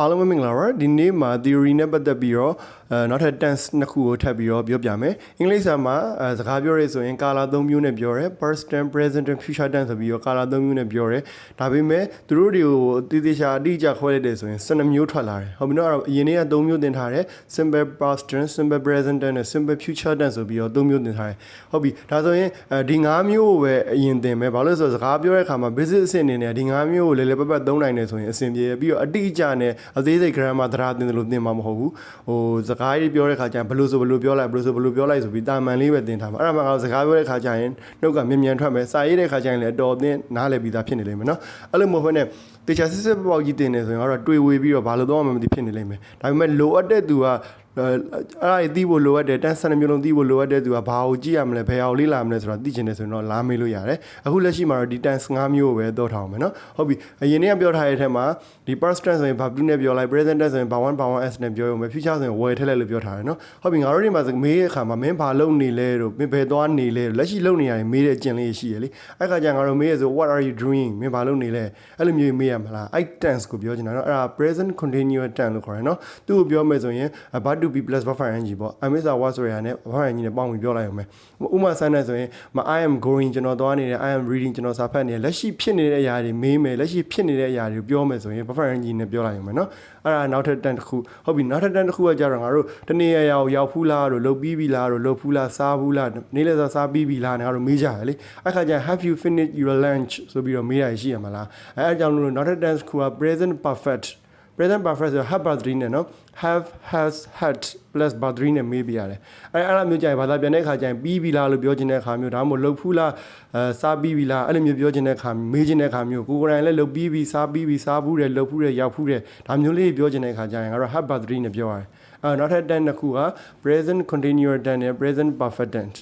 အားလုံးပဲမင်္ဂလာပါဒီနေ့မှာ theory နဲ့ပတ်သက်ပြီးတော့နောက်ထပ် tense နှစ်ခုကိုထပ်ပြီးတော့ပြောပြမယ်အင်္ဂလိပ်စာမှာစကားပြောရဲဆိုရင်ကာလာ၃မျိုးနဲ့ပြောရဲ past tense present tense future tense ဆိုပြီးတော့ကာလာ၃မျိုးနဲ့ပြောရဲဒါပေမဲ့သူတို့တွေကိုတည်တည်ချာအတိအကျခွဲလိုက်တယ်ဆိုရင်12မျိုးထွက်လာတယ်ဟုတ်ပြီနော်အဲ့တော့အရင်နေ့က3မျိုးသင်ထားတယ် simple past tense simple present tense နဲ့ simple future tense ဆိုပြီးတော့3မျိုးသင်ထားတယ်ဟုတ်ပြီဒါဆိုရင်ဒီ5မျိုးကိုပဲအရင်သင်မယ်ဘာလို့လဲဆိုတော့စကားပြောတဲ့အခါမှာ basic အဆင့်အနေနဲ့ဒီ5မျိုးကိုလေပတ်သုံးနိုင်တယ်ဆိုရင်အဆင်ပြေပြီးတော့အတိအကျနဲ့အသေးစိတ် grammar သဒ္ဒါသင်တယ်လို့သင်မှာမဟုတ်ဘူးဟိုစကားကြီးပြောတဲ့ခါကျရင်ဘယ်လိုဆိုဘယ်လိုပြောလိုက်ဘယ်လိုဆိုဘယ်လိုပြောလိုက်ဆိုပြီးတာမန်လေးပဲသင်ထားမှာအဲ့ဒါမှငါစကားပြောတဲ့ခါကျရင်နှုတ်ကမြန်ထွက်မယ်စာရေးတဲ့ခါကျရင်လည်းအတော်သင်နားလည်ပြီးသားဖြစ်နေလိမ့်မယ်နော်အဲ့လိုမဟုတ်ဘဲနဲ့တေချာစစ်စစ်ပေါက်ကြီးတင်နေဆိုရင်တော့တွေ့ဝေပြီးတော့ဘာလို့တော့မှမသိဖြစ်နေလိမ့်မယ်ဒါပေမဲ့လိုအပ်တဲ့သူကအဲ့ဒါသိဖို့လိုအပ်တယ်တန်း12မျိုးလုံးသိဖို့လိုအပ်တဲ့သူကဘာကိုကြည့်ရမလဲဘယ်အောင်လေးလာမလဲဆိုတော့သိချင်တယ်ဆိုရင်တော့လာမေးလို့ရတယ်အခုလက်ရှိမှာတော့ဒီတန်း5မျိုးကိုပဲတော့ထားအောင်မယ်နော်ဟုတ်ပြီအရင်နေ့ကပြောထားတဲ့အထက်မှာဒီ past tense ဆိုရင်ဘာ2နဲ့ပြောလိုက် present tense ဆိုရင်ဘာ1ဘာ 1s နဲ့ပြောရုံပဲ future ဆိုရင် were ထည့်လိုက်လို့ပြောထားတယ်နော်ဟုတ်ပြီငါတို့ဒီမှာမေးတဲ့အခါမှာမင်းဘာလုပ်နေလဲတို့မင်းဘယ်သွားနေလဲလက်ရှိလုပ်နေရတယ်မေးတဲ့အကျင့်လေးရှိရလေအဲ့ခါကျငါတို့မေးရဆို what are you doing မင်းဘာလုပ်နေလဲအဲ့လိုမျိုးမေးရမလားအဲ့ tense ကိုပြောချင်တာနော်အဲ့ဒါ present continuous tense လို့ခေါ်တယ်နော်သူ့ကိုပြောမယ်ဆိုရင် verb to be plus verb for ing ပေါ့အမေစာ what ဆိုရတဲ့ verb for ing နဲ့ပေါင်းပြီးပြောလိုက်ရုံပဲဥပမာစမ်းနေဆိုရင် I am going ကျွန်တော်သွားနေတယ် I am reading ကျွန်တော်စာဖတ်နေတယ်လက်ရှိဖြစ်နေတဲ့အရာတွေမေးမယ်လက်ရှိဖြစ်နေတဲ့အရာတွေပြောမယ်ဆိုရင် verb for ing နဲ့ပြောလိုက်ရုံပဲနော်အဲ့ဒါနောက်ထပ်တန်းတစ်ခုဟုတ်ပြီနောက်ထပ်တန်းတစ်ခုကကြတော့ငါတို့တနေ့ရောက်ဖူးလားတို့လုပ်ပြီးပြီလားတို့လုပ်ဖူးလားစားဘူးလားနေ့လည်းစားပြီးပြီလားငါတို့မေးကြရလေအဲ့ခါကျရင် have you finished your lunch ဆိုပြီးတော့မေးရရှိရမလားအဲ့အကြောင်းလို့နောက်ထပ်တန်းတစ်ခုက present perfect present perfect ဆို have verb 3နဲ့နော် have has had plus verb 3နဲ့မေးပြရတယ်အဲ့လိုမျိုးကြရင်ဘာသာပြန်တဲ့အခါကျရင်ပြီးပြီလားလို့ပြောချင်တဲ့အခါမျိုးဒါမှမဟုတ်လုပ်ဖူးလားစားပြီးပြီလားအဲ့လိုမျိုးပြောချင်တဲ့အခါမေးချင်တဲ့အခါမျိုးကိုယ်တိုင်လည်းလုပ်ပြီးပြီစားပြီးပြီစားဘူးတယ်လုပ်ဖူးတယ်ရောက်ဖူးတယ်ဒါမျိုးလေးပြောချင်တဲ့အခါကျရင်ငါတို့ have verb 3နဲ့ပြောရတယ်နောက်ထပ် tense တစ်ခုက present continuous tense နဲ့ present perfect tense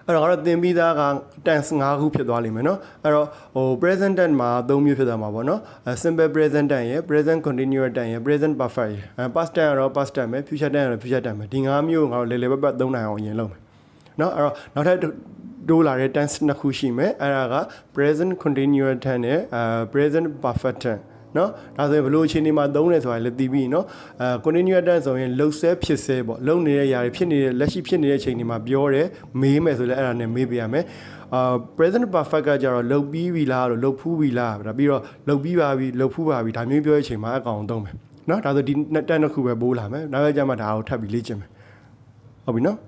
အဲ့တော့သင်ပြီးသားက tense 5ခုဖြစ်သွားလိမ့်မယ်เนาะအဲ့တော့ဟို present tense မှာ3မျိုးဖြစ်သွားမှာပေါ့เนาะ simple present tense ရယ် present continuous tense ရယ် present perfect ရယ်past tense ကတော့ past tense ပဲ future tense ကတော့ future tense ပဲဒီ5မျိုးကိုငါတို့လေပတ်သုံးနိုင်အောင်အရင်လုပ်မယ်เนาะအဲ့တော့နောက်ထပ်တိုးလာတဲ့ tense နှစ်ခုရှိမယ်အဲ့ဒါက present continuous tense နဲ့present perfect tenseနော်ဒါဆိုရင်ဘလို့အခြေအနေမှာသုံးတယ်ဆိုတာလည်းသိပြီးနော်continuous tense ဆိုရင်လှုပ်ဆဲဖြစ်ဆဲပေါ့လုံနေတဲ့ຢာတွေဖြစ်နေတဲ့လက်ရှိဖြစ်နေတဲ့အချိန်တွေမှာပြောတယ်မေးမယ်ဆိုလည်းအဲ့ဒါနဲ့မေးပြရမယ်present perfect ကကြတော့လှုပ်ပြီးပြီလားလို့လှုပ်ဖူးပြီလားဒါပြီးတော့လှုပ်ပြီးပါပြီလှုပ်ဖူးပါပြီဒါမျိုးပြောတဲ့အချိန်မှာအကောင်သုံးမယ်နော်ဒါဆိုဒီတက်နှစ်ခုပဲပိုးလာမယ်နောက်ကြမှာဒါကိုထပ်ပြီးလေ့ကျင့်မယ်ဟုတ်ပြီနော်